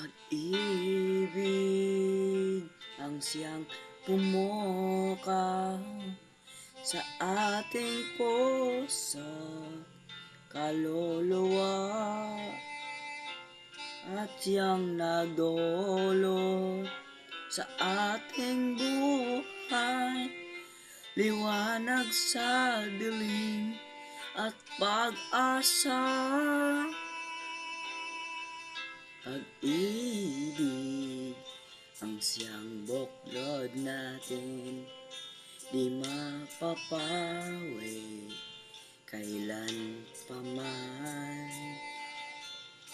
Pag-ibig ang siyang pumukaw sa ating puso, kaluluwa, at siyang nagdulot sa ating buhay, liwanag sa dilim at pag-asa. Pag-ibig ang siyang buklod natin, di mapapawi kailan paman.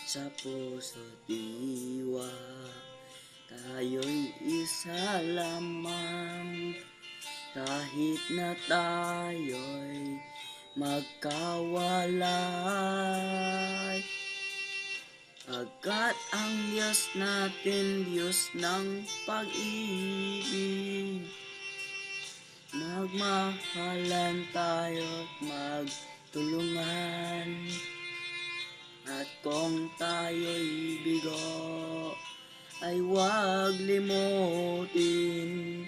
Sa puso't diwa, tayo'y isa lamang, kahit na tayo'y magkawalay. Pagkat ang Diyos natin, Diyos ng pag-ibig, magmahalan tayo't magtulungan. At kung tayo'y bigo, ay huwag limutin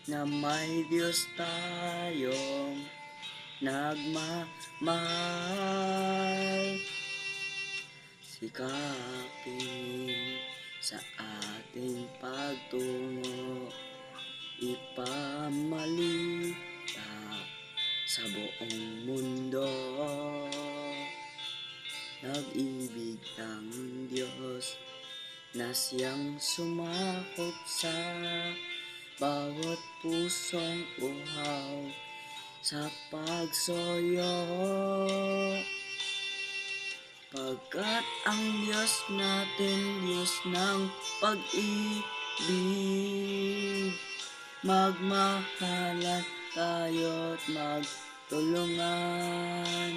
na may Diyos tayong nagmamahal. Sikapin sa ating pagtungo, ipamalita sa buong mundo. Nag-ibig ng Diyos na siyang sumakop sa bawat pusong uhaw sa pagsuyo. Pagkat ang Diyos natin, Diyos ng pag-ibig, magmahalan tayo't magtulungan.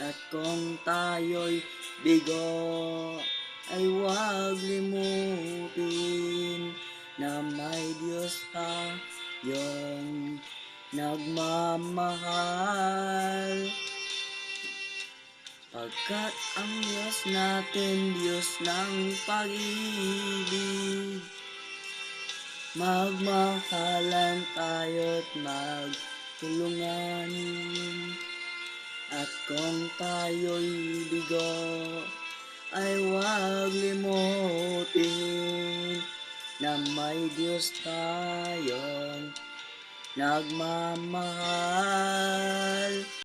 At kung tayo'y bigo, ay huwag limutin na may Diyos tayong nagmamahal. Pagkat ang Diyos natin, Diyos ng pag-ibig, magmahalan tayo't magtulungan. At kung tayo'y bigo, ay huwag limutin na may Diyos tayong nagmamahal.